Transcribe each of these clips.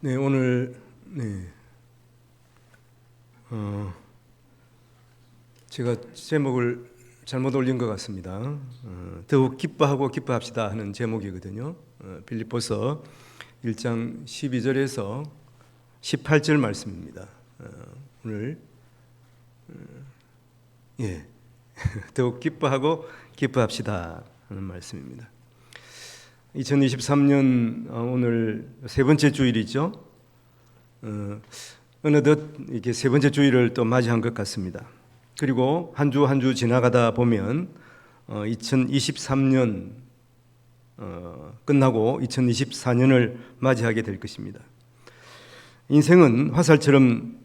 네, 오늘 제가 제목을 잘못 올린 것 같습니다. 더욱 기뻐하고 기뻐합시다 하는 제목이거든요. 빌립보서 1장 12절에서 18절 말씀입니다. 오늘 더욱 기뻐하고 기뻐합시다 하는 말씀입니다. 2023년 오늘 세 번째 주일이죠. 어느덧 이렇게 세 번째 주일을 또 맞이한 것 같습니다. 그리고 한 주 한 주 지나가다 보면 2023년 끝나고 2024년을 맞이하게 될 것입니다. 인생은 화살처럼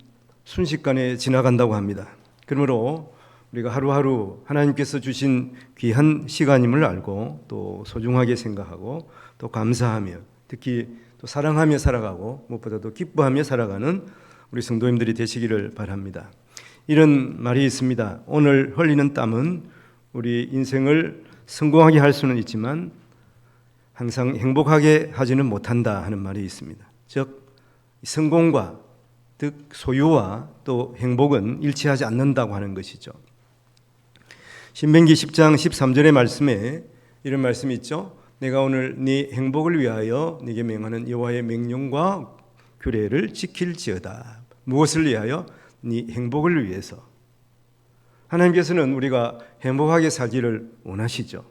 순식간에 지나간다고 합니다. 그러므로 우리가 하루하루 하나님께서 주신 귀한 시간임을 알고 또 소중하게 생각하고 또 감사하며 특히 또 사랑하며 살아가고 무엇보다도 기뻐하며 살아가는 우리 성도님들이 되시기를 바랍니다. 이런 말이 있습니다. 오늘 흘리는 땀은 우리 인생을 성공하게 할 수는 있지만 항상 행복하게 하지는 못한다 하는 말이 있습니다. 즉 성공과 즉 소유와 또 행복은 일치하지 않는다고 하는 것이죠. 신명기 10장 13절의 말씀에 이런 말씀이 있죠. 내가 오늘 네 행복을 위하여 네게 명하는 여호와의 명령과 규례를 지킬지어다. 무엇을 위하여? 네 행복을 위해서. 하나님께서는 우리가 행복하게 살기를 원하시죠.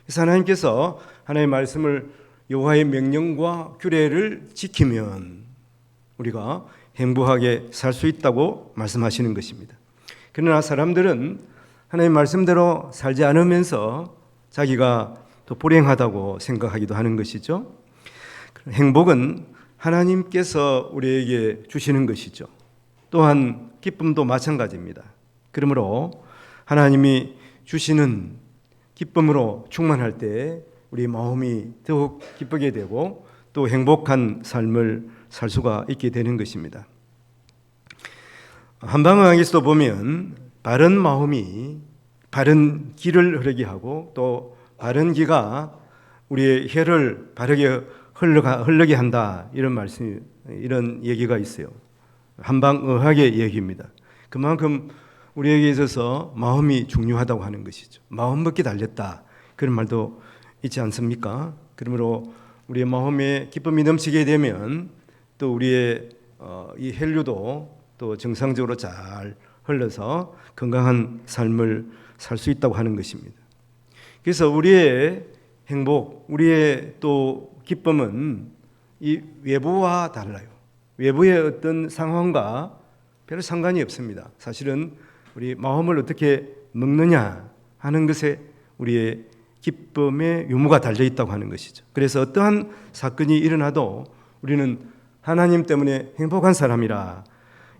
그래서 하나님께서 하나님의 말씀을 여호와의 명령과 규례를 지키면 우리가 행복하게 살 수 있다고 말씀하시는 것입니다. 그러나 사람들은 하나님의 말씀대로 살지 않으면서 자기가 또 불행하다고 생각하기도 하는 것이죠. 행복은 하나님께서 우리에게 주시는 것이죠. 또한 기쁨도 마찬가지입니다. 그러므로 하나님이 주시는 기쁨으로 충만할 때 우리 마음이 더욱 기쁘게 되고 또 행복한 삶을 살 수가 있게 되는 것입니다. 한방의학에서도 보면 바른 마음이 바른 기를 흐르게 하고 또 바른 기가 우리의 혈을 바르게 흘러게 한다 이런 말씀, 이런 얘기가 있어요. 한방의학의 얘기입니다. 그만큼 우리에게 있어서 마음이 중요하다고 하는 것이죠. 마음 먹기 달렸다 그런 말도 있지 않습니까? 그러므로 우리의 마음에 기쁨이 넘치게 되면 또 우리의 이 혈류도 또 정상적으로 잘 흘러서 건강한 삶을 살 수 있다고 하는 것입니다. 그래서 우리의 행복, 우리의 또 기쁨은 이 외부와 달라요. 외부의 어떤 상황과 별 상관이 없습니다. 사실은 우리 마음을 어떻게 먹느냐 하는 것에 우리의 기쁨의 유무가 달려 있다고 하는 것이죠. 그래서 어떠한 사건이 일어나도 우리는 하나님 때문에 행복한 사람이라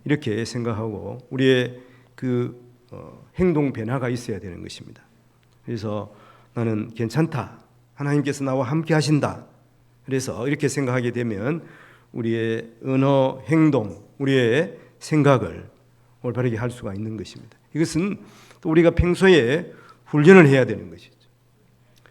이렇게 생각하고 우리의 그 행동 변화가 있어야 되는 것입니다. 그래서 나는 괜찮다. 하나님께서 나와 함께 하신다. 그래서 이렇게 생각하게 되면 우리의 언어, 행동, 우리의 생각을 올바르게 할 수가 있는 것입니다. 이것은 또 우리가 평소에 훈련을 해야 되는 것이죠.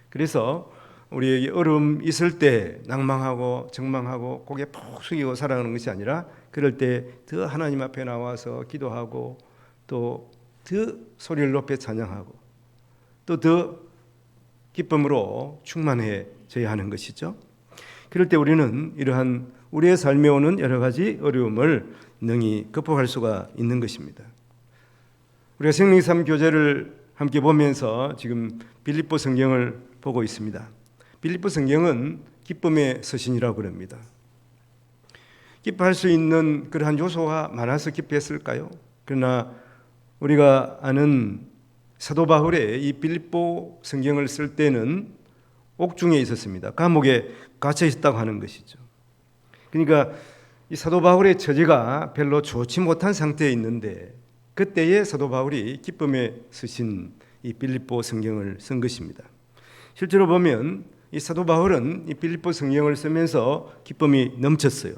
그래서 우리에게 어려움 있을 때 낭망하고 정망하고 고개 푹 숙이고 살아가는 것이 아니라 그럴 때 더 하나님 앞에 나와서 기도하고 또 더 소리를 높여 찬양하고 또 더 기쁨으로 충만해져야 하는 것이죠. 그럴 때 우리는 이러한 우리의 삶에 오는 여러 가지 어려움을 능히 극복할 수가 있는 것입니다. 우리가 생명삶 교재를 함께 보면서 지금 빌립보 성경을 보고 있습니다. 빌립보 성경은 기쁨의 서신이라고 그럽니다. 기뻐할 수 있는 그러한 요소가 많아서 기뻐했을까요? 그러나 우리가 아는 사도 바울의 이 빌립보 성경을 쓸 때는 옥중에 있었습니다. 감옥에 갇혀 있었다고 하는 것이죠. 그러니까 이 사도 바울의 처지가 별로 좋지 못한 상태에 있는데 그때에 사도 바울이 기쁨에 쓰신 이 빌립보 성경을 쓴 것입니다. 실제로 보면 이 사도 바울은 이 빌립보 성경을 쓰면서 기쁨이 넘쳤어요.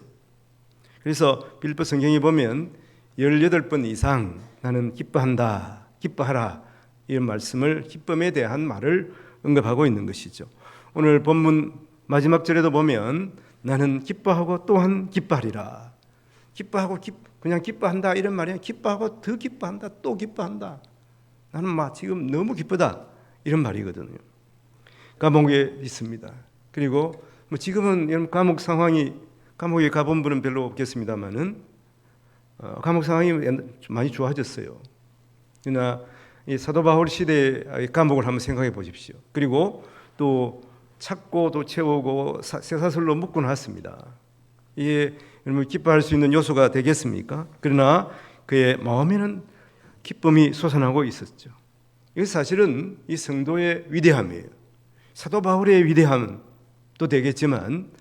그래서 빌립보 성경에 보면 18번 이상 나는 기뻐한다, 기뻐하라 이런 말씀을 기쁨에 대한 말을 언급하고 있는 것이죠. 오늘 본문 마지막 절에도 보면 나는 기뻐하고 또한 기뻐하리라. 기뻐하고 그냥 기뻐한다 이런 말이야. 기뻐하고 더 기뻐한다, 또 기뻐한다. 나는 막 지금 너무 기쁘다 이런 말이거든요. 감옥에 있습니다. 그리고 뭐 지금은 이런 감옥 상황이, 감옥에 가본 분은 별로 없겠습니다만은 감옥 상황이 많이 좋아졌어요. 그러나 이 사도 바울 시대의 감옥을 한번 생각해 보십시오. 그리고 또 찾고 또 채우고 쇠사슬로 묶어 놨습니다. 이게 여러분 기뻐할 수 있는 요소가 되겠습니까? 그러나 그의 마음에는 기쁨이 솟아나고 있었죠. 이게 사실은 이 성도의 위대함이에요. 사도 바울의 위대함도 되겠지만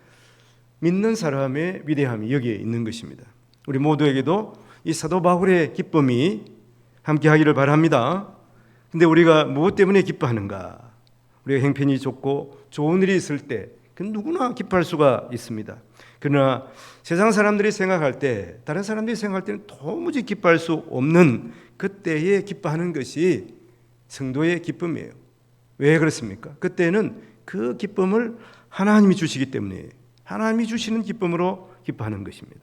믿는 사람의 위대함이 여기에 있는 것입니다. 우리 모두에게도 이 사도 바울의 기쁨이 함께하기를 바랍니다. 근데 우리가 무엇 때문에 기뻐하는가? 우리가 형편이 좋고 좋은 일이 있을 때 누구나 기뻐할 수가 있습니다. 그러나 세상 사람들이 생각할 때, 다른 사람들이 생각할 때는 도무지 기뻐할 수 없는 그때에 기뻐하는 것이 성도의 기쁨이에요. 왜 그렇습니까? 그때는 그 기쁨을 하나님이 주시기 때문에 하나님이 주시는 기쁨으로 기뻐하는 것입니다.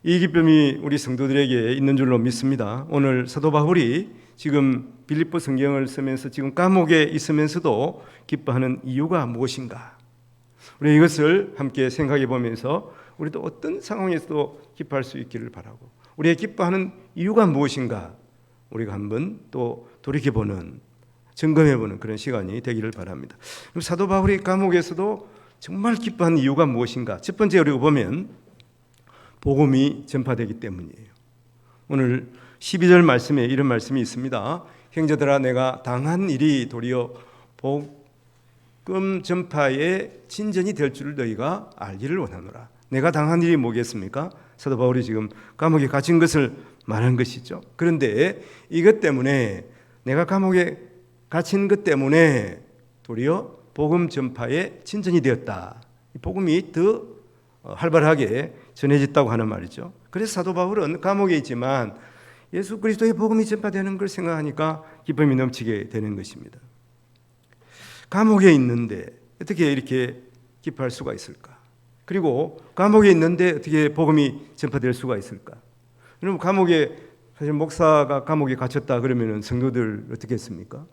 이 기쁨이 우리 성도들에게 있는 줄로 믿습니다. 오늘 사도 바울이 지금 빌립보 성경을 쓰면서 지금 감옥에 있으면서도 기뻐하는 이유가 무엇인가? 우리 이것을 함께 생각해 보면서 우리도 어떤 상황에서도 기뻐할 수 있기를 바라고, 우리의 기뻐하는 이유가 무엇인가? 우리가 한번 또 돌이켜보는, 점검해보는 그런 시간이 되기를 바랍니다. 그럼 사도 바울이 감옥에서도 정말 기뻐하는 이유가 무엇인가? 첫 번째 우리가 보면 복음이 전파되기 때문이에요. 오늘 12절 말씀에 이런 말씀이 있습니다. 형제들아, 내가 당한 일이 도리어 복음 전파의 진전이 될 줄을 너희가 알기를 원하노라. 내가 당한 일이 뭐겠습니까? 사도 바울이 지금 감옥에 갇힌 것을 말한 것이죠. 그런데 이것 때문에, 내가 감옥에 갇힌 것 때문에 도리어 복음 전파의 진전이 되었다. 복음이 더 활발하게 전해졌다고 하는 말이죠. 그래서 사도 바울은 감옥에 있지만 예수 그리스도의 복음이 전파되는 걸 생각하니까 기쁨이 넘치게 되는 것입니다. 감옥에 있는데 어떻게 이렇게 기뻐할 수가 있을까? 그리고 감옥에 있는데 어떻게 복음이 전파될 수가 있을까? 여러분, 감옥에, 사실 목사가 감옥에 갇혔다 그러면 성도들 어떻게 했습니까?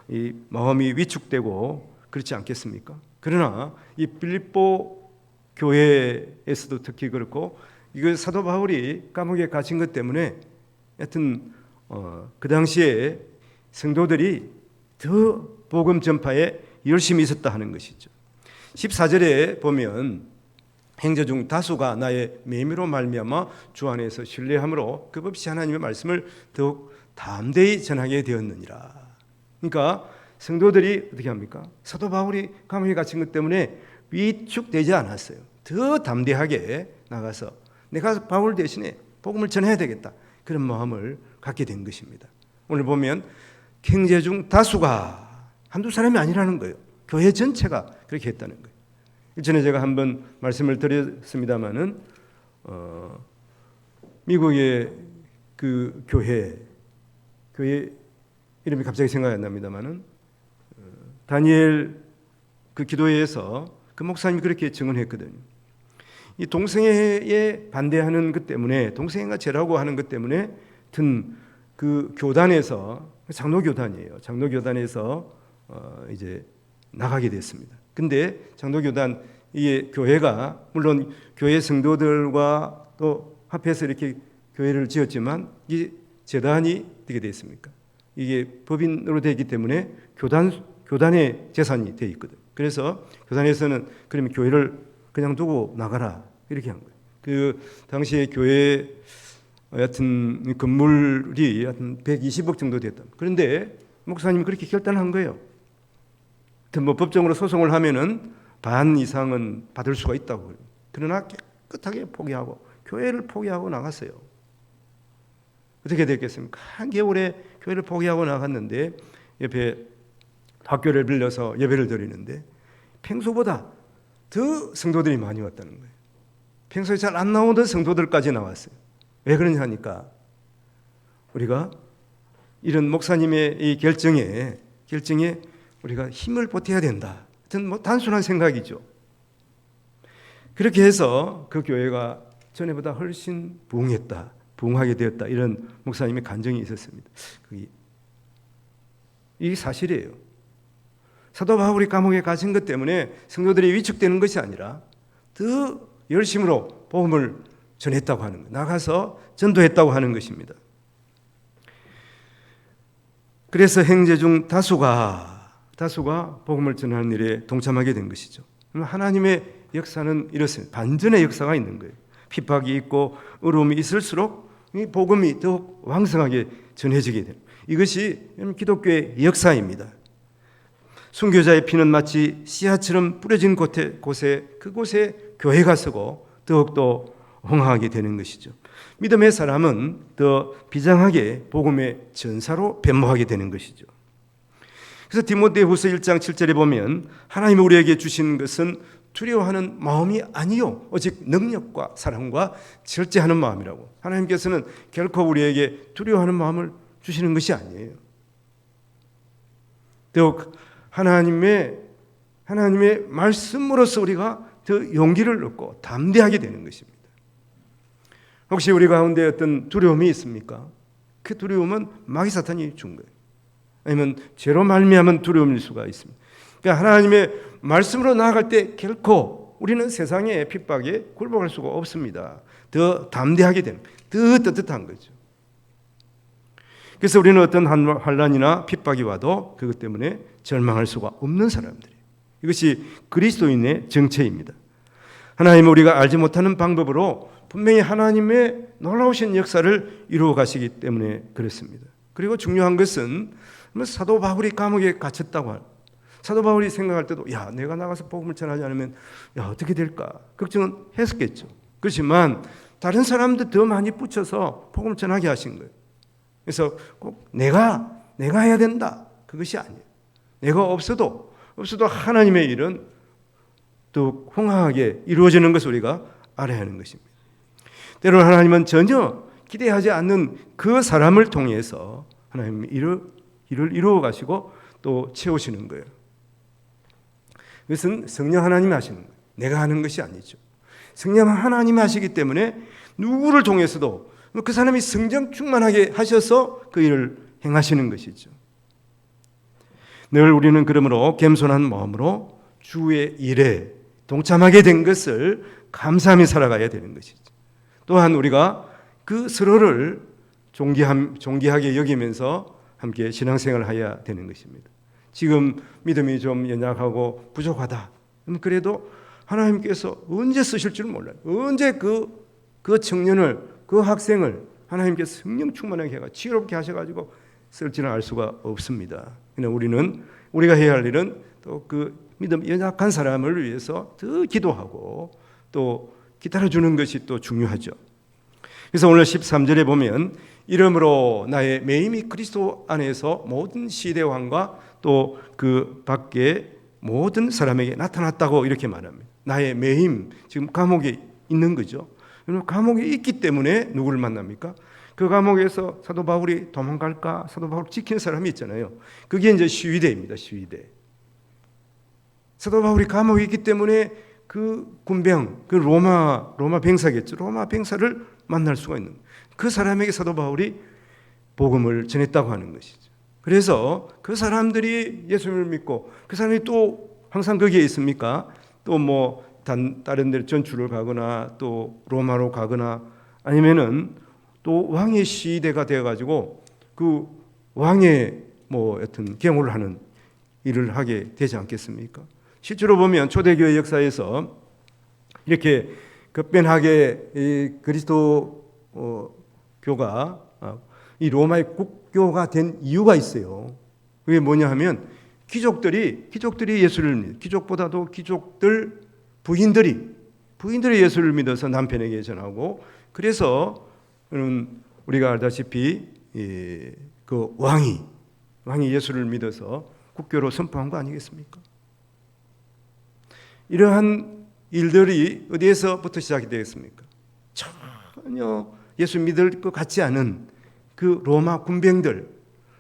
이 마음이 위축되고 그렇지 않겠습니까? 그러나 이 빌립보 교회에서도 특히 그렇고, 이거 사도 바울이 감옥에 갇힌 것 때문에 하여튼 그 당시에 성도들이 더 복음 전파에 열심히 있었다 하는 것이죠. 14절에 보면 형제 중 다수가 나의 매미로 말미암아 주 안에서 신뢰함으로 급없이 하나님의 말씀을 더욱 담대히 전하게 되었느니라. 그러니까 성도들이 어떻게 합니까? 사도 바울이 감옥에 갇힌 것 때문에 위축되지 않았어요. 더 담대하게 나가서 내가 바울 대신에 복음을 전해야 되겠다, 그런 마음을 갖게 된 것입니다. 오늘 보면 형제 중 다수가 한두 사람이 아니라는 거예요. 교회 전체가 그렇게 했다는 거예요. 전에 제가 한번 말씀을 드렸습니다마는 미국의 그 교회 이름이 갑자기 생각이 안 납니다마는 다니엘 그 기도회에서 그 목사님이 그렇게 증언했거든요. 이 동성애에 반대하는 것 때문에, 동성애가 죄라고 하는 것 때문에 든 그 교단에서, 장로교단이에요. 장로교단에서 이제 나가게 됐습니다. 근데 장로교단, 이게 교회가 물론 교회 성도들과 또 합해서 이렇게 교회를 지었지만 이 재단이 어떻게 되어 있습니까? 이게 법인으로 되어 있기 때문에 교단의 재산이 되어 있거든. 그래서 교단에서는 그러면 교회를 그냥 두고 나가라 이렇게 한 거예요. 그 당시에 교회 하여튼 건물이 하여튼 120억 정도 됐다. 그런데 목사님이 그렇게 결단한 거예요. 뭐 법정으로 소송을 하면은 반 이상은 받을 수가 있다고. 그러나 깨끗하게 포기하고 교회를 포기하고 나갔어요. 어떻게 됐겠습니까? 한겨울에 교회를 포기하고 나갔는데 옆에 학교를 빌려서 예배를 드리는데 평소보다 더 성도들이 많이 왔다는 거예요. 평소에 잘 안 나오던 성도들까지 나왔어요. 왜 그러냐 하니까 우리가 이런 목사님의 이 결정에 우리가 힘을 보태야 된다. 하여튼 뭐 단순한 생각이죠. 그렇게 해서 그 교회가 전에보다 훨씬 부흥하게 되었다. 이런 목사님의 간증이 있었습니다. 이게 사실이에요. 사도 바울이 감옥에 갇힌 것 때문에 성도들이 위축되는 것이 아니라 더 열심으로 복음을 전했다고 하는 거예요. 나가서 전도했다고 하는 것입니다. 그래서 형제 중 다수가 복음을 전하는 일에 동참하게 된 것이죠. 하나님의 역사는 이렇습니다. 반전의 역사가 있는 거예요. 핍박이 있고 어려움이 있을수록 이 복음이 더욱 왕성하게 전해지게 됩니다. 이것이 기독교의 역사입니다. 순교자의 피는 마치 씨앗처럼 뿌려진 그곳에 교회가 서고 더욱더 흥황하게 되는 것이죠. 믿음의 사람은 더 비장하게 복음의 전사로 변모하게 되는 것이죠. 그래서 디모데후서 1장 7절에 보면 하나님이 우리에게 주신 것은 두려워하는 마음이 아니요 오직 능력과 사랑과 절제하는 마음이라고. 하나님께서는 결코 우리에게 두려워하는 마음을 주시는 것이 아니에요. 더욱 하나님의 말씀으로서 우리가 더 용기를 얻고 담대하게 되는 것입니다. 혹시 우리 가운데 어떤 두려움이 있습니까? 그 두려움은 마귀 사탄이 준 거예요. 아니면 죄로 말미암은 두려움일 수가 있습니다. 그러니까 하나님의 말씀으로 나아갈 때 결코 우리는 세상의 핍박에 굴복할 수가 없습니다. 더 담대하게 되는, 더 떳떳한 거죠. 그래서 우리는 어떤 환난이나 핍박이 와도 그것 때문에 절망할 수가 없는 사람들이에요. 이것이 그리스도인의 정체입니다. 하나님은 우리가 알지 못하는 방법으로 분명히 하나님의 놀라우신 역사를 이루어 가시기 때문에 그렇습니다. 그리고 중요한 것은 사도 바울이 감옥에 갇혔다고 할 사도 바울이 생각할 때도 내가 나가서 복음을 전하지 않으면 어떻게 될까 걱정은 했었겠죠. 그렇지만 다른 사람들 더 많이 붙여서 복음을 전하게 하신 거예요. 그래서 꼭 내가 해야 된다 그것이 아니에요. 내가 없어도 하나님의 일은 또 흥황하게 이루어지는 것을 우리가 알아야 하는 것입니다. 때로는 하나님은 전혀 기대하지 않는 그 사람을 통해서 하나님이 일을 이루어 가시고 또 채우시는 거예요. 이것은 성령 하나님이 하시는 거예요. 내가 하는 것이 아니죠. 성령 하나님이 하시기 때문에 누구를 통해서도 그 사람이 성령 충만하게 하셔서 그 일을 행하시는 것이죠. 늘 우리는 그러므로 겸손한 마음으로 주의 일에 동참하게 된 것을 감사하며 살아가야 되는 것이죠. 또한 우리가 그 서로를 존귀하게 여기면서 함께 신앙생활을 해야 되는 것입니다. 지금 믿음이 좀 연약하고 부족하다. 그래도 하나님께서 언제 쓰실 줄 몰라요. 언제 그 청년을, 그 학생을 하나님께서 성령 충만하게 해가 지혜롭게 하셔가지고 쓸지는 알 수가 없습니다. 그냥 우리가 해야 할 일은 또 그 믿음 연약한 사람을 위해서 더 기도하고 또 기다려주는 것이 또 중요하죠. 그래서 오늘 13절에 보면 이러므로 나의 매임이 그리스도 안에서 모든 시대왕과 또 그 밖에 모든 사람에게 나타났다고 이렇게 말합니다. 나의 매임, 지금 감옥에 있는 거죠. 감옥에 있기 때문에 누구를 만납니까? 그 감옥에서 사도 바울이 도망갈까? 사도 바울 지킨 사람이 있잖아요. 그게 이제 시위대입니다. 시위대. 사도 바울이 감옥에 있기 때문에 그 군병, 그 로마 병사겠죠. 로마 병사를 만날 수가 있는 거예요. 그 사람에게 사도 바울이 복음을 전했다고 하는 것이죠. 그래서 그 사람들이 예수님을 믿고 그 사람이 또 항상 거기에 있습니까? 또 뭐 다른 데 전출을 가거나 또 로마로 가거나 아니면은 또 왕의 시대가 되어가지고 그 왕의 뭐 어떤 경호를 하는 일을 하게 되지 않겠습니까? 실제로 보면 초대교회 역사에서 이렇게 급변하게 이 그리스도 교가 이 로마의 국교가 된 이유가 있어요. 그게 뭐냐 하면 귀족들이 예수를 믿, 귀족보다도 귀족들 부인들이 예수를 믿어서 남편에게 전하고 그래서 우리가 알다시피 그 왕이 예수를 믿어서 국교로 선포한 거 아니겠습니까? 이러한 일들이 어디에서부터 시작이 되겠습니까? 전혀 예수 믿을 것 같지 않은 그 로마 군병들,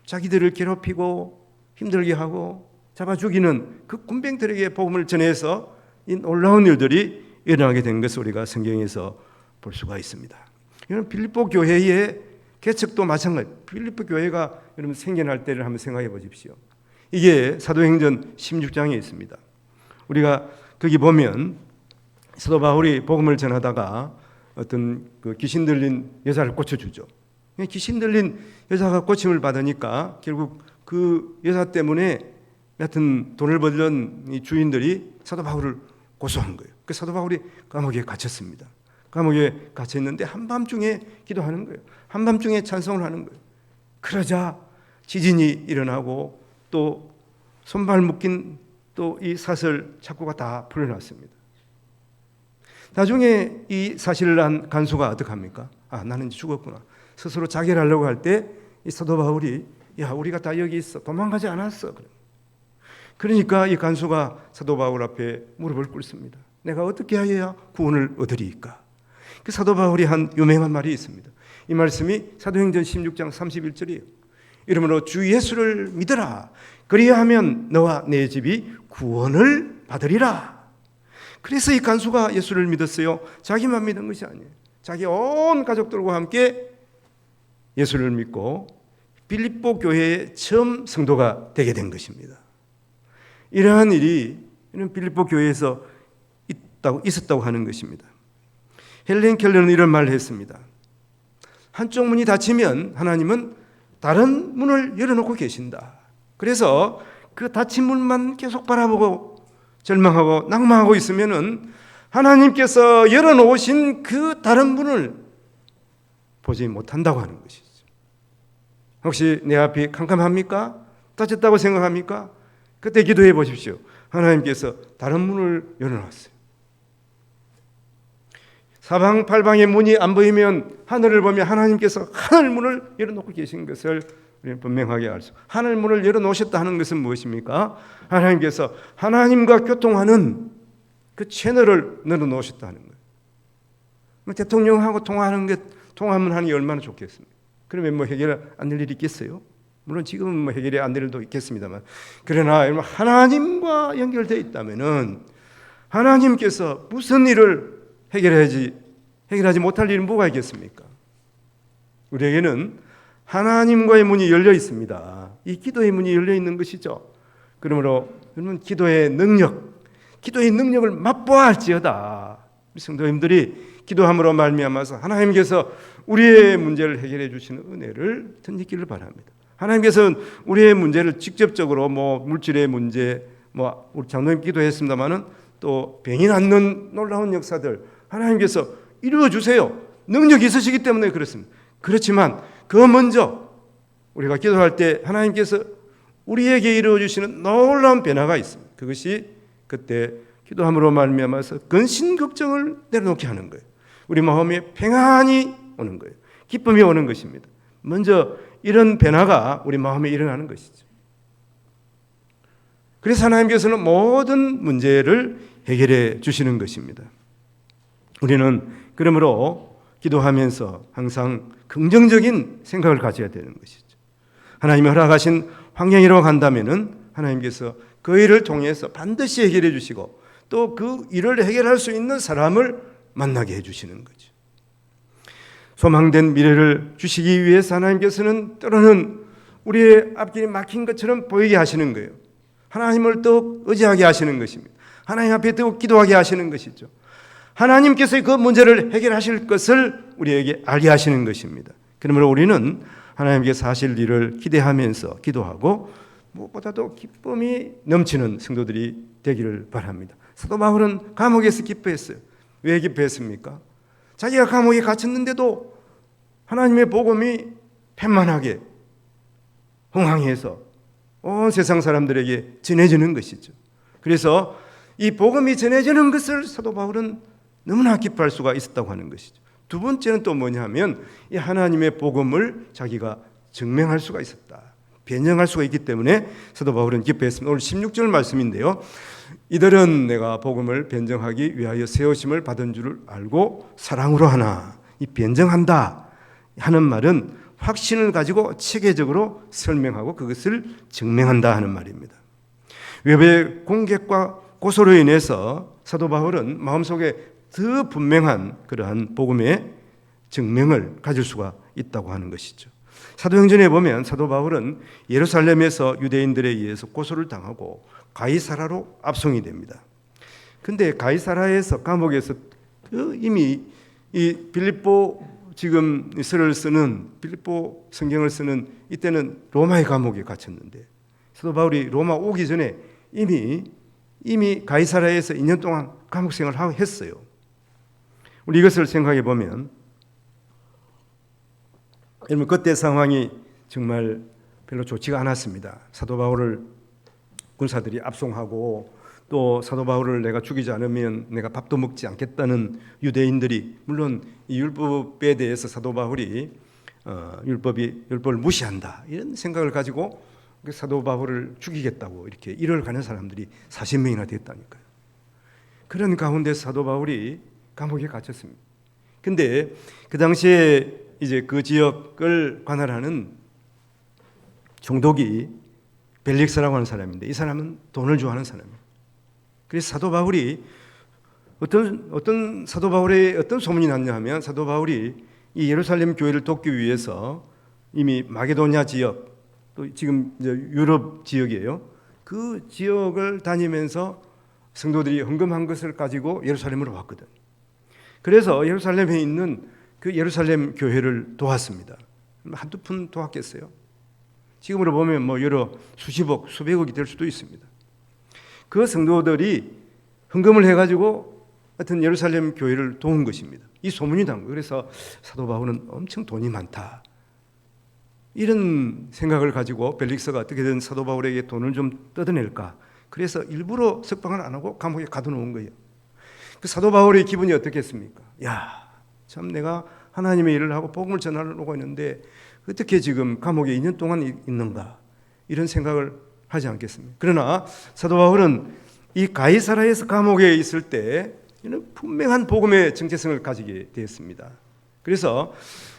자기들을 괴롭히고 힘들게 하고 잡아 죽이는 그 군병들에게 복음을 전해서 이 놀라운 일들이 일어나게 된 것을 우리가 성경에서 볼 수가 있습니다. 이런 빌립보 교회의 개척도 마찬가지. 빌립보 교회가 여러분 생겨날 때를 한번 생각해 보십시오. 이게 사도행전 16장에 있습니다. 우리가 거기 보면 사도 바울이 복음을 전하다가 어떤 그 귀신 들린 여자를 고쳐주죠. 귀신 들린 여자가 고침을 받으니까 결국 그 여자 때문에 여하튼 돈을 벌던 이 주인들이 사도 바울을 고소한 거예요. 그 사도 바울이 감옥에 갇혔습니다. 감옥에 갇혔는데 한밤중에 기도하는 거예요. 한밤중에 찬송을 하는 거예요. 그러자 지진이 일어나고 또 손발 묶인 또 이 사슬 착고가 다 풀려났습니다. 나중에 이 사실을 안 간수가 어떡합니까? 나는 죽었구나. 스스로 자결하려고 할 때 이 사도 바울이 야, 우리가 다 여기 있어. 도망가지 않았어. 그러니까 이 간수가 사도 바울 앞에 무릎을 꿇습니다. 내가 어떻게 해야 구원을 얻으리까? 그 사도 바울이 한 유명한 말이 있습니다. 이 말씀이 사도행전 16장 31절이에요. 이러므로 주 예수를 믿으라. 그리하면 너와 내 집이 구원을 받으리라. 그래서 이 간수가 예수를 믿었어요. 자기만 믿은 것이 아니에요. 자기 온 가족들과 함께 예수를 믿고 빌립보 교회의 처음 성도가 되게 된 것입니다. 이러한 일이 빌립보 교회에서 있었다고 하는 것입니다. 헬렌 켈러는 이런 말을 했습니다. 한쪽 문이 닫히면 하나님은 다른 문을 열어놓고 계신다. 그래서 그 닫힌 문만 계속 바라보고 절망하고 낭망하고 있으면은 하나님께서 열어놓으신 그 다른 문을 보지 못한다고 하는 것이죠. 혹시 내 앞이 캄캄합니까? 닫혔다고 생각합니까? 그때 기도해 보십시오. 하나님께서 다른 문을 열어놨어요. 사방팔방의 문이 안 보이면 하늘을 보면 하나님께서 하늘 문을 열어놓고 계신 것을 우리는 분명하게 알 수. 하늘 문을 열어놓으셨다 하는 것은 무엇입니까? 하나님께서 하나님과 교통하는 그 채널을 열어놓으셨다 하는 거예요. 대통령하고 통화하면 하는 게 얼마나 좋겠습니까? 그러면 뭐 해결 안 될 일이 있겠어요? 물론 지금은 뭐 해결이 안 될 일도 있겠습니다만, 그러나 하나님과 연결되어 있다면은 하나님께서 무슨 일을 해결하지 못할 일은 뭐가 있겠습니까? 우리에게는 하나님과의 문이 열려 있습니다. 이 기도의 문이 열려 있는 것이죠. 그러므로 여러분 기도의 능력을 맛보아 할지어다. 우리 성도님들이 기도함으로 말미암아서 하나님께서 우리의 문제를 해결해 주시는 은혜를 덧입기를 바랍니다. 하나님께서는 우리의 문제를 직접적으로 물질의 문제, 우리 장로님 기도했습니다만은 또 병이 낫는 놀라운 역사들 하나님께서 이루어 주세요. 능력이 있으시기 때문에 그렇습니다. 그렇지만 그 먼저 우리가 기도할 때 하나님께서 우리에게 이루어 주시는 놀라운 변화가 있습니다. 그것이 그때 기도함으로 말미암아서 근심 걱정을 내려놓게 하는 거예요. 우리 마음에 평안이 오는 거예요. 기쁨이 오는 것입니다. 먼저 이런 변화가 우리 마음에 일어나는 것이죠. 그래서 하나님께서는 모든 문제를 해결해 주시는 것입니다. 우리는 그러므로 기도하면서 항상 긍정적인 생각을 가져야 되는 것이죠. 하나님이 허락하신 환경이라고 한다면은 하나님께서 그 일을 통해서 반드시 해결해 주시고 또 그 일을 해결할 수 있는 사람을 만나게 해주시는 거죠. 소망된 미래를 주시기 위해서 하나님께서는 때로는 우리의 앞길이 막힌 것처럼 보이게 하시는 거예요. 하나님을 더욱 의지하게 하시는 것입니다. 하나님 앞에 더욱 기도하게 하시는 것이죠. 하나님께서 그 문제를 해결하실 것을 우리에게 알게 하시는 것입니다. 그러므로 우리는 하나님께서 하실 일을 기대하면서 기도하고 무엇보다도 기쁨이 넘치는 성도들이 되기를 바랍니다. 사도 바울은 감옥에서 기뻐했어요. 왜 기뻐했습니까? 자기가 감옥에 갇혔는데도 하나님의 복음이 편만하게 흥황해서 온 세상 사람들에게 전해지는 것이죠. 그래서 이 복음이 전해지는 것을 사도 바울은 너무나 기뻐할 수가 있었다고 하는 것이죠. 두 번째는 또 뭐냐 하면 이 하나님의 복음을 자기가 증명할 수가 있었다. 변증할 수가 있기 때문에 사도 바울은 기뻐했습니다. 오늘 16절 말씀인데요. 이들은 내가 복음을 변증하기 위하여 세우심을 받은 줄을 알고 사랑으로 하나. 이 변증한다 하는 말은 확신을 가지고 체계적으로 설명하고 그것을 증명한다 하는 말입니다. 외부의 공격과 고소로 인해서 사도 바울은 마음속에 더 분명한 그러한 복음의 증명을 가질 수가 있다고 하는 것이죠. 사도행전에 보면 사도 바울은 예루살렘에서 유대인들에 의해서 고소를 당하고 가이사라로 압송이 됩니다. 근데 가이사라에서 감옥에서 이미 이 빌립보 지금 서를 쓰는 빌립보 성경을 쓰는 이때는 로마의 감옥에 갇혔는데 사도 바울이 로마 오기 전에 이미 가이사라에서 2년 동안 감옥 생활을 했어요. 우리 이것을 생각해 보면 여러분 그때 상황이 정말 별로 좋지가 않았습니다. 사도 바울을 군사들이 압송하고 또 사도 바울을 내가 죽이지 않으면 내가 밥도 먹지 않겠다는 유대인들이 물론 이 율법에 대해서 사도 바울이 율법을 무시한다 이런 생각을 가지고 사도 바울을 죽이겠다고 이렇게 일을 가는 사람들이 40명이나 됐다니까요. 그런 가운데 사도 바울이 감옥에 갇혔습니다. 근데 그 당시에 이제 그 지역을 관할하는 총독이 벨릭스라고 하는 사람인데 이 사람은 돈을 좋아하는 사람이에요. 그래서 사도 바울이 어떤 사도 바울의 어떤 소문이 났냐 하면 사도 바울이 이 예루살렘 교회를 돕기 위해서 이미 마게도냐 지역 또 지금 이제 유럽 지역이에요. 그 지역을 다니면서 성도들이 헌금한 것을 가지고 예루살렘으로 왔거든. 그래서 예루살렘에 있는 그 예루살렘 교회를 도왔습니다. 한두 푼 도왔겠어요? 지금으로 보면 뭐 여러 수십억, 수백억이 될 수도 있습니다. 그 성도들이 헌금을 해가지고 하여튼 예루살렘 교회를 도운 것입니다. 이 소문이 난 거예요. 그래서 사도 바울은 엄청 돈이 많다. 이런 생각을 가지고 벨릭스가 어떻게든 사도 바울에게 돈을 좀 뜯어낼까. 그래서 일부러 석방을 안 하고 감옥에 가둬놓은 거예요. 그 사도 바울의 기분이 어떻겠습니까? 야, 참 내가 하나님의 일을 하고 복음을 전하려고 했는데 어떻게 지금 감옥에 2년 동안 있는가 이런 생각을 하지 않겠습니까? 그러나 사도 바울은 이 가이사라에서 감옥에 있을 때 분명한 복음의 정체성을 가지게 되었습니다. 그래서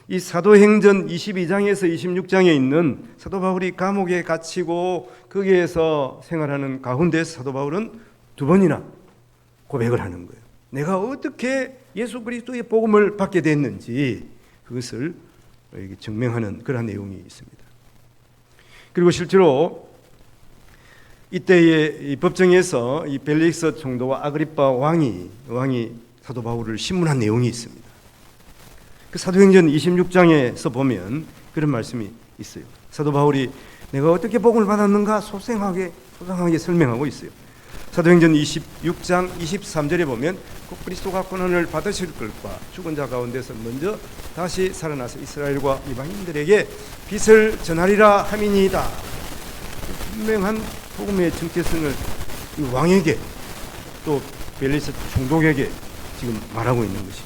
이 사도행전 22장에서 26장에 있는 사도 바울이 감옥에 갇히고 거기에서 생활하는 가운데 사도 바울은 두 번이나 고백을 하는 거예요. 내가 어떻게 예수 그리스도의 복음을 받게 됐는지 그것을 증명하는 그런 내용이 있습니다. 그리고 실제로 이때의 이 법정에서 이 벨릭스 총독과 아그리파 왕이 사도 바울을 신문한 내용이 있습니다. 그 사도행전 26장에서 보면 그런 말씀이 있어요. 사도 바울이 내가 어떻게 복음을 받았는가 소상하게 설명하고 있어요. 사도행전 26장 23절에 보면 곧 그리스도가 고난을 받으실 것과 죽은 자 가운데서 먼저 다시 살아나서 이스라엘과 이방인들에게 빛을 전하리라 함이니이다. 분명한 복음의 정체성을 왕에게 또 벨리스 총독에게 지금 말하고 있는 것이죠.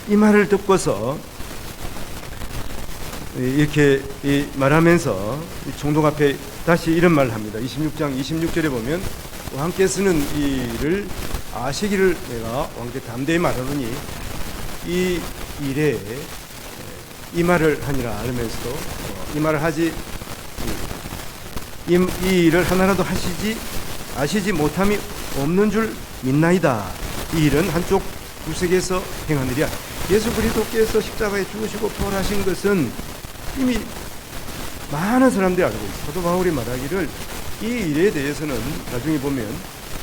이 말을 듣고서 이렇게 말하면서 총독 앞에 다시 이런 말을 합니다. 26장 26절에 보면 왕께서는 이 일을 아시기를 내가 왕께 담대히 말하노니 이 일에 이 말을 하니라 하면서도 이 말을 하지 이 일을 하나라도 아시지 못함이 없는 줄 믿나이다. 이 일은 한쪽 구석에서 행한 일이야. 예수 그리스도께서 십자가에 죽으시고 부활하신 것은 이미 많은 사람들이 알고 있어요. 사도 바울이 말하기를 이 일에 대해서는 나중에 보면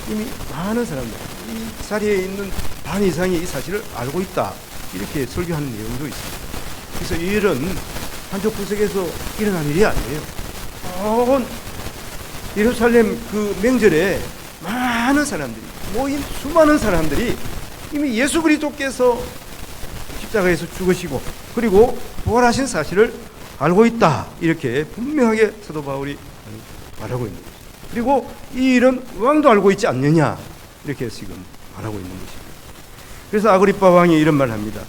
이미 많은 사람들, 이 자리에 있는 반 이상이 이 사실을 알고 있다. 이렇게 설교하는 내용도 있습니다. 그래서 이 일은 한쪽 구석에서 일어난 일이 아니에요. 예루살렘 그 명절에 많은 사람들이 모인 수많은 사람들이 이미 예수 그리스도께서 십자가에서 죽으시고 그리고 부활하신 사실을 알고 있다. 이렇게 분명하게 사도 바울이 말하고 있는 것입니다. 그리고 이 일은 왕도 알고 있지 않느냐 이렇게 지금 말하고 있는 것입니다. 그래서 아그리파 왕이 이런 말을 합니다.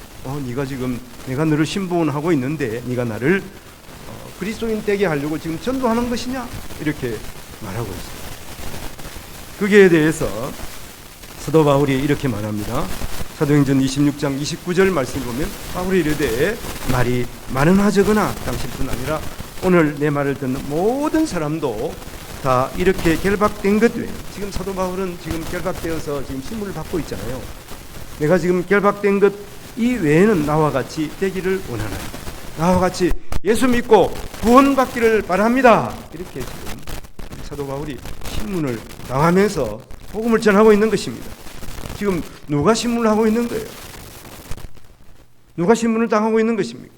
네가 지금 내가 너를 신분하고 있는데 네가 나를 그리스도인 되게 하려고 지금 전도하는 것이냐 이렇게 말하고 있습니다. 거기에 대해서 사도 바울이 이렇게 말합니다. 사도행전 26장 29절 말씀을 보면 바울이 이르되 말이 많으나 적으나 당신뿐 아니라 오늘 내 말을 듣는 모든 사람도 다 이렇게 결박된 것 외에, 지금 사도 바울은 지금 결박되어서 지금 신문을 받고 있잖아요. 내가 지금 결박된 것 이외에는 나와 같이 되기를 원하나요? 나와 같이 예수 믿고 구원받기를 바랍니다. 이렇게 지금 사도 바울이 신문을 당하면서 복음을 전하고 있는 것입니다. 지금 누가 신문을 하고 있는 거예요? 누가 신문을 당하고 있는 것입니까?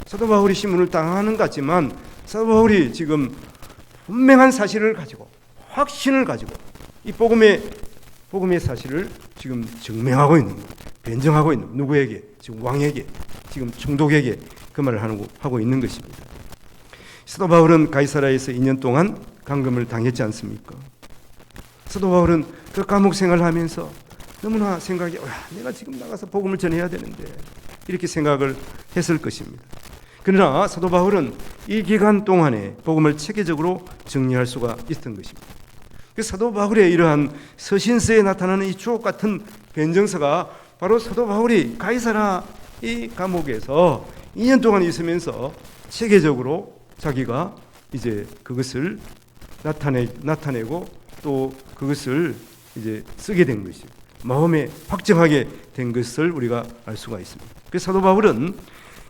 사도 바울이 신문을 당하는 것 같지만 사도 바울이 지금 분명한 사실을 가지고, 확신을 가지고 이 복음의 사실을 지금 증명하고 있는 거예요. 변증하고 있는, 누구에게? 지금 왕에게, 지금 총독에게 그 말을 하고 있는 것입니다. 사도 바울은 가이사라에서 2년 동안 감금을 당했지 않습니까? 사도 바울은 그 감옥 생활을 하면서 너무나 생각이, 내가 지금 나가서 복음을 전해야 되는데, 이렇게 생각을 했을 것입니다. 그러나 사도 바울은 이 기간 동안에 복음을 체계적으로 정리할 수가 있었던 것입니다. 그 사도 바울의 이러한 서신서에 나타나는 이 주옥 같은 변증서가 바로 사도 바울이 가이사라 이 감옥에서 2년 동안 있으면서 체계적으로 자기가 이제 그것을 나타내고 또 그것을 이제 쓰게 된 것이죠. 마음에 확정하게 된 것을 우리가 알 수가 있습니다. 그 사도 바울은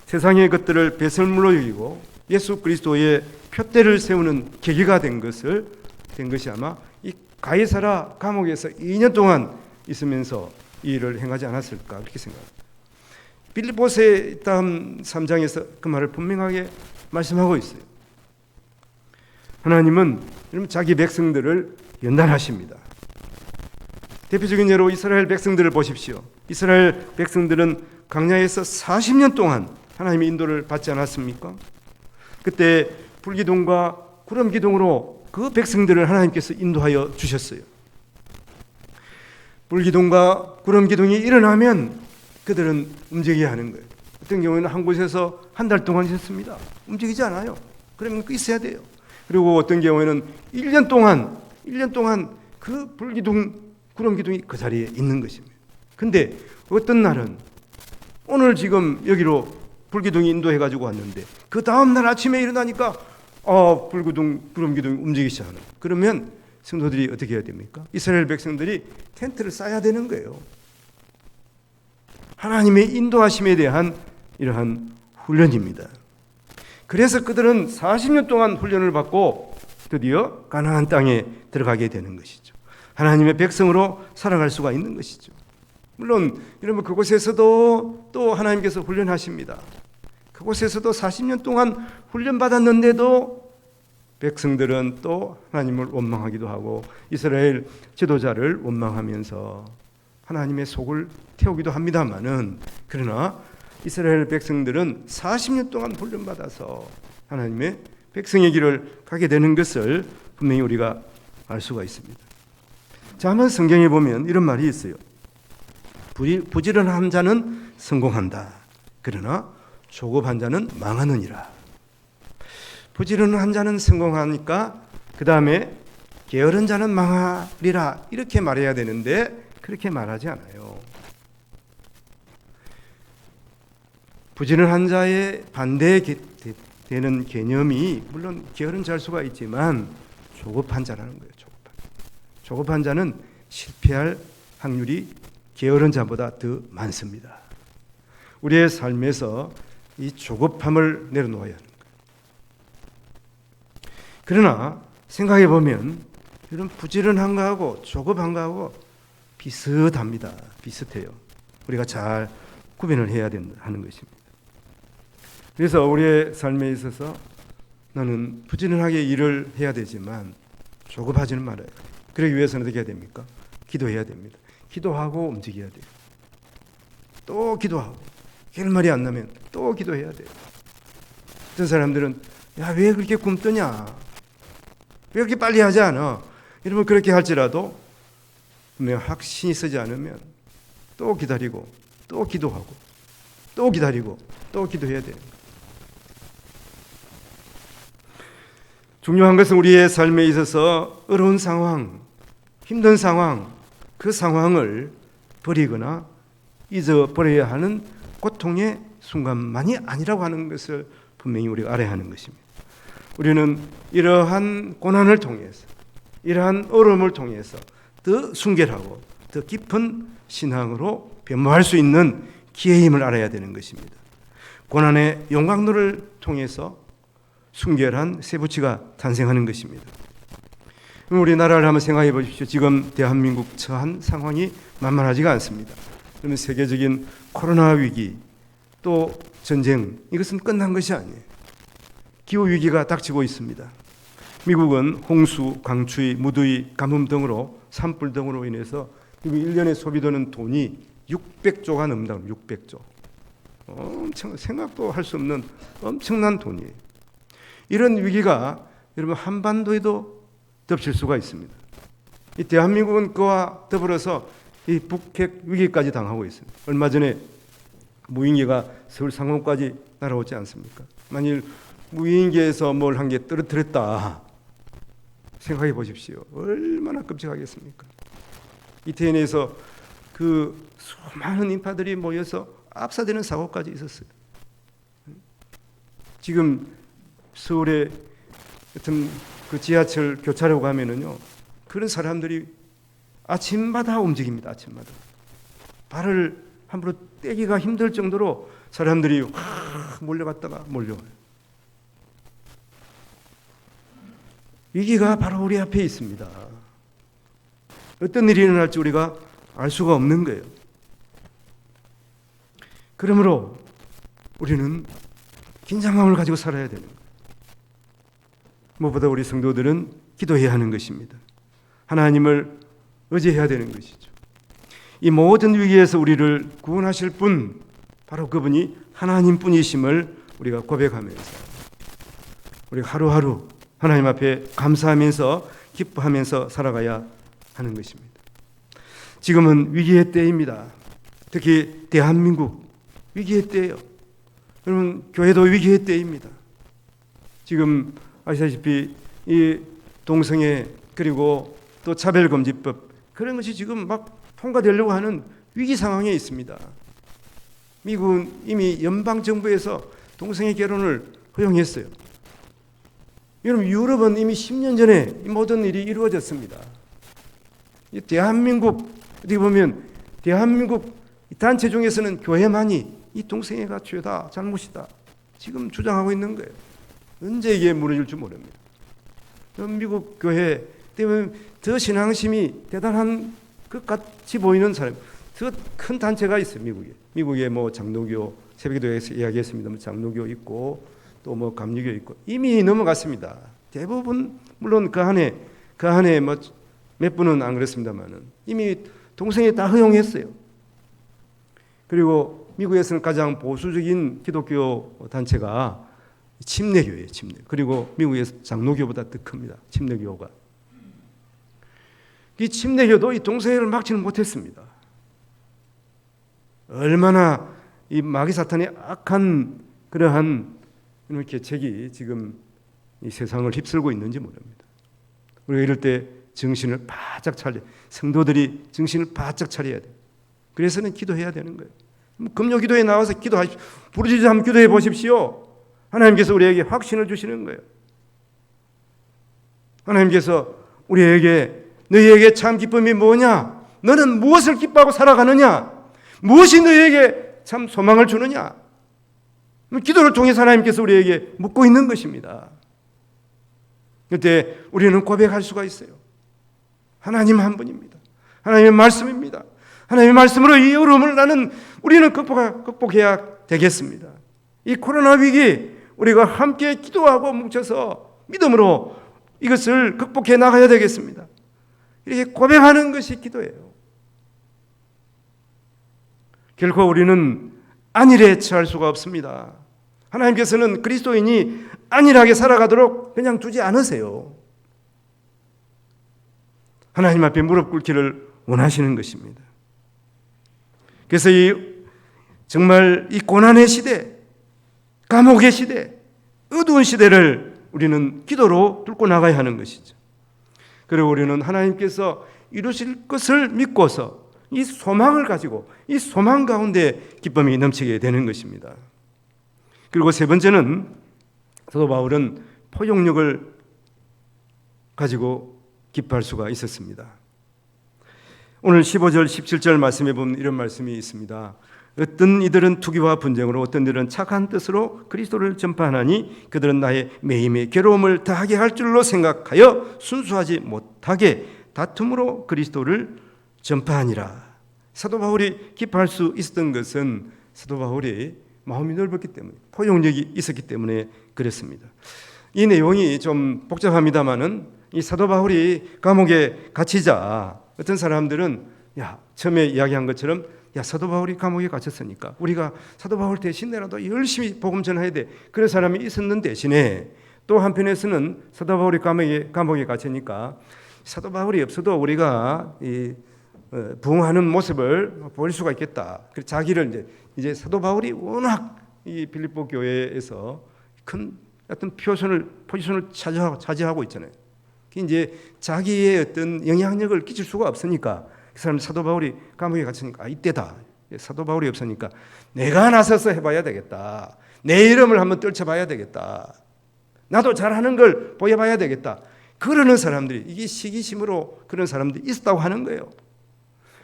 세상의 것들을 배설물로 여기고 예수 그리스도의 표대를 세우는 계기가 된 것이 아마 이 가이사라 감옥에서 2년 동안 있으면서 이 일을 행하지 않았을까 그렇게 생각합니다. 빌립보서의 다음 3장에서 그 말을 분명하게 말씀하고 있어요. 하나님은 자기 백성들을 연단하십니다. 대표적인 예로 이스라엘 백성들을 보십시오. 이스라엘 백성들은 광야에서 40년 동안 하나님의 인도를 받지 않았습니까? 그때 불기둥과 구름기둥으로 그 백성들을 하나님께서 인도하여 주셨어요. 불기둥과 구름기둥이 일어나면 그들은 움직여야 하는 거예요. 어떤 경우에는 한 곳에서 한 달 동안 있었습니다. 움직이지 않아요. 그러면 있어야 돼요. 그리고 어떤 경우에는 1년 동안 그 불기둥, 구름기둥이 그 자리에 있는 것입니다. 근데 어떤 날은 오늘 지금 여기로 불기둥이 인도해가지고 왔는데 그 다음날 아침에 일어나니까 불기둥, 구름기둥이 움직이기 시작하는. 그러면 성도들이 어떻게 해야 됩니까? 이스라엘 백성들이 텐트를 쌓아야 되는 거예요. 하나님의 인도하심에 대한 이러한 훈련입니다. 그래서 그들은 40년 동안 훈련을 받고 드디어 가나안 땅에 들어가게 되는 것이죠. 하나님의 백성으로 살아갈 수가 있는 것이죠. 물론 여러분 그곳에서도 또 하나님께서 훈련하십니다. 그곳에서도 40년 동안 훈련받았는데도 백성들은 또 하나님을 원망하기도 하고 이스라엘 지도자를 원망하면서 하나님의 속을 태우기도 합니다마는, 그러나 이스라엘 백성들은 40년 동안 훈련받아서 하나님의 백성의 길을 가게 되는 것을 분명히 우리가 알 수가 있습니다. 자, 한번 성경에 보면 이런 말이 있어요. 부지런한 자는 성공한다. 그러나 조급한 자는 망하느니라. 부지런한 자는 성공하니까 그 다음에 게으른 자는 망하리라 이렇게 말해야 되는데 그렇게 말하지 않아요. 부지런한 자의 반대되는 개념이 물론 게으른 자일 수가 있지만 조급한 자라는 거예요. 조급한 자는 실패할 확률이 게으른 자보다 더 많습니다. 우리의 삶에서 이 조급함을 내려놓아야 하는 거예요. 그러나 생각해 보면 이런 부지런한 거하고 조급한 거하고 비슷합니다. 비슷해요. 우리가 잘 구분을 해야 하는 것입니다. 그래서 우리의 삶에 있어서 나는 부지런하게 일을 해야 되지만 조급하지는 말아요. 그러기 위해서는 어떻게 해야 됩니까? 기도해야 됩니다. 기도하고 움직여야 돼요. 또 기도하고 결말이 안 나면 또 기도해야 돼요. 어떤 사람들은 왜 그렇게 굶떠냐? 왜 그렇게 빨리 하지 않아? 여러분 그렇게 할지라도 확신이 서지 않으면 또 기다리고 또 기도하고 또 기다리고 또 기도해야 돼요. 중요한 것은 우리의 삶에 있어서 어려운 상황, 힘든 상황, 그 상황을 버리거나 잊어버려야 하는 고통의 순간만이 아니라고 하는 것을 분명히 우리가 알아야 하는 것입니다. 우리는 이러한 고난을 통해서, 이러한 어려움을 통해서 더 순결하고 더 깊은 신앙으로 변모할 수 있는 기회임을 알아야 되는 것입니다. 고난의 용광로를 통해서 순결한 세부치가 탄생하는 것입니다. 우리나라를 한번 생각해 보십시오. 지금 대한민국 처한 상황이 만만하지가 않습니다. 그러면 세계적인 코로나 위기, 또 전쟁, 이것은 끝난 것이 아니에요. 기후 위기가 닥치고 있습니다. 미국은 홍수, 강추위, 무더위, 가뭄 등으로 산불 등으로 인해서 1년에 소비되는 돈이 600조가 넘는다. 600조. 엄청 생각도 할 수 없는 엄청난 돈이에요. 이런 위기가 여러분 한반도에도 덮칠 수가 있습니다. 이 대한민국은 그와 더불어서 이 북핵 위기까지 당하고 있습니다. 얼마 전에 무인기가 서울 상공까지 날아오지 않습니까? 만일 무인기에서 뭘 한 개 떨어뜨렸다 생각해 보십시오. 얼마나 끔찍하겠습니까? 이태원에서 그 수많은 인파들이 모여서 압사되는 사고까지 있었어요. 지금 서울에 같은 그 지하철 교차로 가면은요, 그런 사람들이 아침마다 움직입니다. 아침마다 발을 함부로 떼기가 힘들 정도로 사람들이 확 몰려갔다가 몰려와요. 위기가 바로 우리 앞에 있습니다. 어떤 일이 일어날지 우리가 알 수가 없는 거예요. 그러므로 우리는 긴장감을 가지고 살아야 되는 거예요. 무엇보다 우리 성도들은 기도해야 하는 것입니다. 하나님을 의지해야 되는 것이죠. 이 모든 위기에서 우리를 구원하실 분, 바로 그분이 하나님뿐이심을 우리가 고백하면서 우리가 하루하루 하나님 앞에 감사하면서 기뻐하면서 살아가야 하는 것입니다. 지금은 위기의 때입니다. 특히 대한민국 위기의 때예요. 여러분, 교회도 위기의 때입니다. 지금 아시다시피 이 동성애 그리고 또 차별금지법, 그런 것이 지금 막 통과되려고 하는 위기 상황에 있습니다. 미국은 이미 연방정부에서 동성애 결혼을 허용했어요. 여러분, 유럽은 이미 10년 전에 이 모든 일이 이루어졌습니다. 이 대한민국, 어떻게 보면 대한민국 단체 중에서는 교회만이 이 동성애가 죄다, 잘못이다 지금 주장하고 있는 거예요. 언제 이게 무너질 줄 모릅니다. 미국 교회 때문에 더 신앙심이 대단한 것 같이 보이는 사람, 더 큰 단체가 있어요. 미국에 뭐 장로교, 새벽기도에서 이야기했습니다. 장로교 있고 또 뭐 감리교 있고 이미 넘어갔습니다. 대부분 물론 그 안에 뭐 몇 분은 안 그렇습니다만은 이미 동성애 다 허용했어요. 그리고 미국에서는 가장 보수적인 기독교 단체가 침례교예요. 침례. 그리고 미국에서 장로교보다 더 큽니다. 침례교가. 이 침례교도 이 동성애를 막지는 못했습니다. 얼마나 이 마귀 사탄의 악한 그러한 이런 계책이 지금 이 세상을 휩쓸고 있는지 모릅니다. 우리가 이럴 때 정신을 바짝 차려, 성도들이 정신을 바짝 차려야 돼요. 그래서는 기도해야 되는 거예요. 금요 기도에 나와서 기도하십시오. 부르짖어 한번 기도해 보십시오. 하나님께서 우리에게 확신을 주시는 거예요. 하나님께서 우리에게 너희에게 참 기쁨이 뭐냐? 너는 무엇을 기뻐하고 살아가느냐? 무엇이 너희에게 참 소망을 주느냐? 기도를 통해서 하나님께서 우리에게 묻고 있는 것입니다. 그때 우리는 고백할 수가 있어요. 하나님 한 분입니다. 하나님의 말씀입니다. 하나님의 말씀으로 이 어려움을 우리는 극복해야 되겠습니다. 이 코로나 위기 우리가 함께 기도하고 뭉쳐서 믿음으로 이것을 극복해 나가야 되겠습니다. 이렇게 고백하는 것이 기도예요. 결코 우리는 안일에 처할 수가 없습니다. 하나님께서는 그리스도인이 안일하게 살아가도록 그냥 두지 않으세요. 하나님 앞에 무릎 꿇기를 원하시는 것입니다. 그래서 정말 이 고난의 시대, 감옥의 시대, 어두운 시대를 우리는 기도로 뚫고 나가야 하는 것이죠. 그리고 우리는 하나님께서 이루실 것을 믿고서 이 소망을 가지고 이 소망 가운데 기쁨이 넘치게 되는 것입니다. 그리고 세 번째는 사도 바울은 포용력을 가지고 기뻐할 수가 있었습니다. 오늘 15절 17절 말씀에 보면 이런 말씀이 있습니다. 어떤 이들은 투기와 분쟁으로, 어떤 이들은 착한 뜻으로 그리스도를 전파하나니 그들은 나의 매임에 괴로움을 더하게 할 줄로 생각하여 순수하지 못하게 다툼으로 그리스도를 전파하니라. 사도 바울이 기뻐할 수 있었던 것은 사도 바울이 마음이 넓었기 때문에, 포용력이 있었기 때문에 그랬습니다. 이 내용이 좀 복잡합니다만은 이 사도 바울이 감옥에 갇히자 어떤 사람들은 처음에 이야기한 것처럼 사도 바울이 감옥에 갇혔으니까 우리가 사도 바울 대신에라도 열심히 복음 전해야 돼. 그런 사람이 있었는 대신에 또 한편에서는 사도 바울이 감옥에 갇히니까 사도 바울이 없어도 우리가 부흥하는 모습을 볼 수가 있겠다. 그래서 자기를 이제 사도 바울이 워낙 이 빌립보 교회에서 큰 어떤 포지션을 차지하고 있잖아요. 이제 자기의 어떤 영향력을 끼칠 수가 없으니까 그 사람 사도 바울이 감옥에 갇히니까 이때다. 사도 바울이 없으니까 내가 나서서 해봐야 되겠다. 내 이름을 한번 떨쳐봐야 되겠다. 나도 잘하는 걸 보여봐야 되겠다. 그러는 사람들이, 이게 시기심으로 그런 사람들이 있었다고 하는 거예요.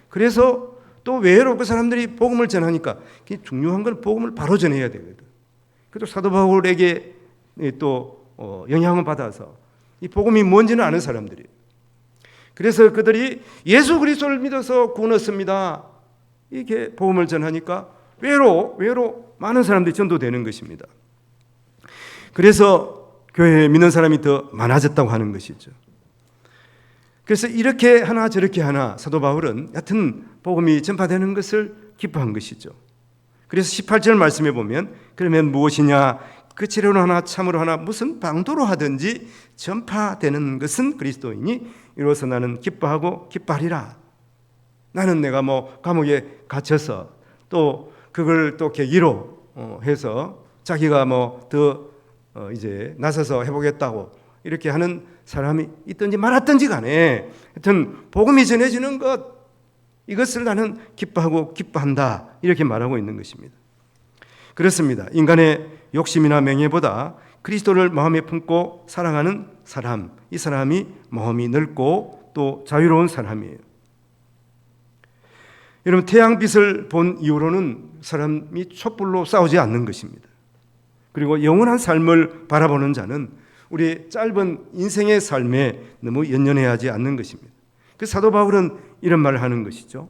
그래서 또 외로 그 사람들이 복음을 전하니까 중요한 건 복음을 바로 전해야 되거든. 그래도 사도 바울에게 또 영향을 받아서 이 복음이 뭔지는 아는 사람들이에요. 그래서 그들이 예수 그리스도를 믿어서 구원 얻습니다. 이렇게 복음을 전하니까 외로 많은 사람들이 전도되는 것입니다. 그래서 교회에 믿는 사람이 더 많아졌다고 하는 것이죠. 그래서 이렇게 하나 저렇게 하나 사도 바울은 여튼 복음이 전파되는 것을 기뻐한 것이죠. 그래서 18절 말씀에 보면 그러면 무엇이냐, 끝으로 하나 참으로 하나 무슨 방도로 하든지 전파되는 것은 그리스도이니 이로써 나는 기뻐하고 기뻐하리라. 나는 내가 감옥에 갇혀서 또 그걸 또 계기로 해서 자기가 더 이제 나서서 해보겠다고 이렇게 하는 사람이 있든지 말았든지 간에 하여튼 복음이 전해지는 것, 이것을 나는 기뻐하고 기뻐한다, 이렇게 말하고 있는 것입니다. 그렇습니다. 인간의 욕심이나 명예보다 그리스도를 마음에 품고 사랑하는 사람, 이 사람이 마음이 넓고 또 자유로운 사람이에요. 여러분, 태양빛을 본 이후로는 사람이 촛불로 싸우지 않는 것입니다. 그리고 영원한 삶을 바라보는 자는 우리의 짧은 인생의 삶에 너무 연연해야 하지 않는 것입니다. 그 사도 바울은 이런 말을 하는 것이죠.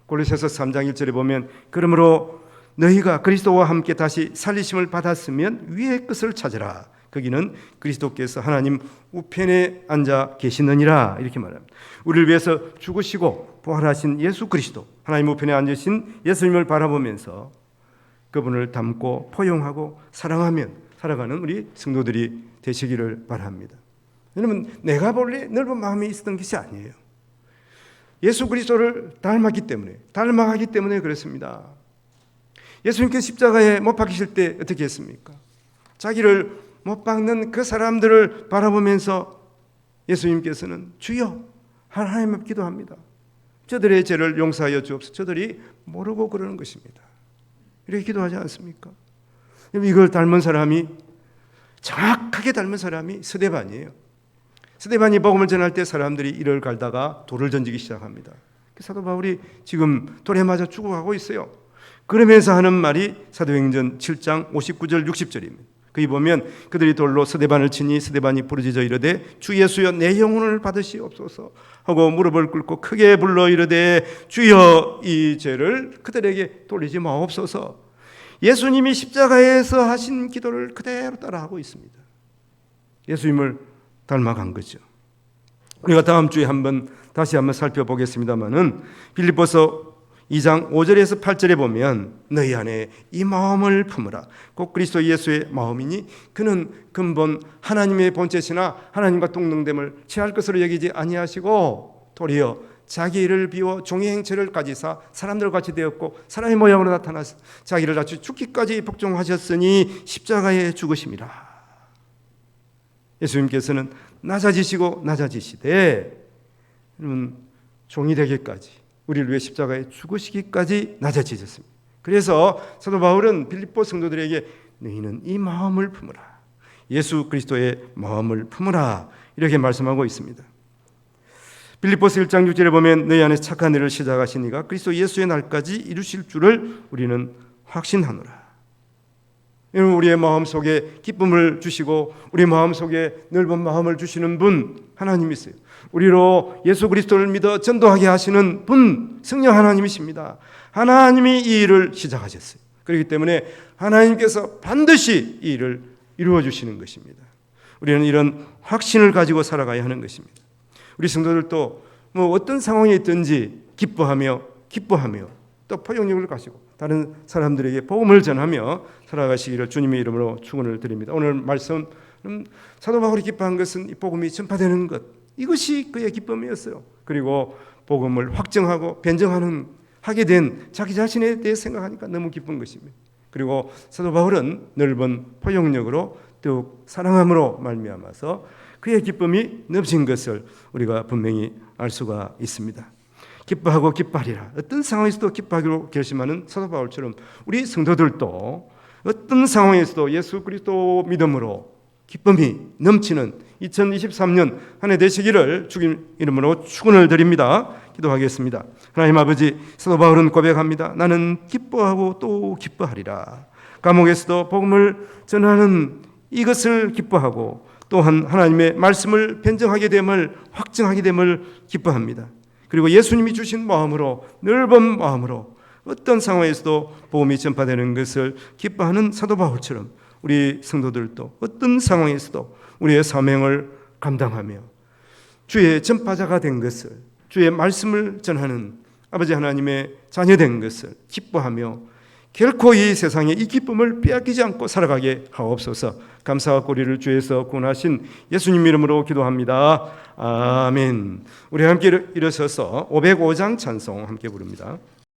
골로새서 3장 1절에 보면 그러므로 너희가 그리스도와 함께 다시 살리심을 받았으면 위의 것을 찾으라. 거기는 그리스도께서 하나님 우편에 앉아 계시느니라. 이렇게 말합니다. 우리를 위해서 죽으시고 부활하신 예수 그리스도, 하나님 우편에 앉으신 예수님을 바라보면서 그분을 닮고 포용하고 사랑하며 살아가는 우리 성도들이 되시기를 바랍니다. 왜냐하면 내가 본래 넓은 마음이 있었던 것이 아니에요. 예수 그리스도를 닮아가기 때문에 그렇습니다. 예수님께서 십자가에 못 박히실 때 어떻게 했습니까? 자기를 못 박는 그 사람들을 바라보면서 예수님께서는 주여 하나님 앞에 기도합니다. 저들의 죄를 용서하여 주옵소서. 저들이 모르고 그러는 것입니다. 이렇게 기도하지 않습니까? 이걸 닮은 사람이, 정확하게 닮은 사람이 스데반이에요. 스데반이 복음을 전할 때 사람들이 이를 갈다가 돌을 던지기 시작합니다. 사도 바울이 지금 돌에 맞아 죽어가고 있어요. 그러면서 하는 말이 사도행전 7장 59절 60절입니다. 거기 보면 그들이 돌로 스데반을 치니 스데반이 부르짖어 이르되 주 예수여 내 영혼을 받으시옵소서 하고 무릎을 꿇고 크게 불러 이르되 주여 이 죄를 그들에게 돌리지 마옵소서. 예수님이 십자가에서 하신 기도를 그대로 따라하고 있습니다. 예수님을 닮아간 거죠. 우리가 다음 주에 다시 한번 살펴보겠습니다만은 빌립보서 2장 5절에서 8절에 보면 너희 안에 이 마음을 품으라. 곧 그리스도 예수의 마음이니 그는 근본 하나님의 본체시나 하나님과 동등됨을 취할 것으로 여기지 아니하시고 도리어 자기 일을 비워 종의 행체를 가지사 사람들과 같이 되었고 사람의 모양으로 나타나서 자기를 낮추 죽기까지 복종하셨으니 십자가에 죽으심이라. 예수님께서는 낮아지시되 종이 되기까지, 우리를 위해 십자가에 죽으시기까지 낮아지셨습니다. 그래서 사도 바울은 빌립보 성도들에게 너희는 이 마음을 품으라. 예수 그리스도의 마음을 품으라 이렇게 말씀하고 있습니다. 빌립보서 1장 6절에 보면 너희 안에 착한 일을 시작하신 이가 그리스도 예수의 날까지 이루실 줄을 우리는 확신하노라. 여러분, 우리의 마음속에 기쁨을 주시고 우리 마음속에 넓은 마음을 주시는 분 하나님이 있어요. 우리로 예수 그리스도를 믿어 전도하게 하시는 분 성령 하나님이십니다. 하나님이 이 일을 시작하셨어요. 그렇기 때문에 하나님께서 반드시 이 일을 이루어 주시는 것입니다. 우리는 이런 확신을 가지고 살아가야 하는 것입니다. 우리 성도들도 뭐 어떤 상황에 있든지 기뻐하며 또 포용력을 가지고 다른 사람들에게 복음을 전하며 살아가시기를 주님의 이름으로 축원을 드립니다. 오늘 말씀 사도 바울이 기뻐한 것은 이 복음이 전파되는 것, 이것이 그의 기쁨이었어요. 그리고 복음을 확정하고 변증하는 하게 된 자기 자신에 대해 생각하니까 너무 기쁜 것입니다. 그리고 사도 바울은 넓은 포용력으로 더욱 사랑함으로 말미암아서 그의 기쁨이 넘친 것을 우리가 분명히 알 수가 있습니다. 기뻐하고 기뻐하리라. 어떤 상황에서도 기뻐하기로 결심하는 사도 바울처럼 우리 성도들도 어떤 상황에서도 예수 그리스도 믿음으로 기쁨이 넘치는 2023년 한 해 되시기를 주님 이름으로 축원을 드립니다. 기도하겠습니다. 하나님 아버지, 사도 바울은 고백합니다. 나는 기뻐하고 또 기뻐하리라. 감옥에서도 복음을 전하는 이것을 기뻐하고 또한 하나님의 말씀을 변증하게 됨을 확증하게 됨을 기뻐합니다. 그리고 예수님이 주신 마음으로 넓은 마음으로 어떤 상황에서도 복음이 전파되는 것을 기뻐하는 사도 바울처럼 우리 성도들도 어떤 상황에서도 우리의 사명을 감당하며 주의 전파자가 된 것을, 주의 말씀을 전하는 아버지 하나님의 자녀된 것을 기뻐하며 결코 이 세상에 이 기쁨을 빼앗기지 않고 살아가게 하옵소서. 감사와 고리를 주에서 구원하신 예수님 이름으로 기도합니다. 아멘. 우리 함께 일어서서 505장 찬송 함께 부릅니다.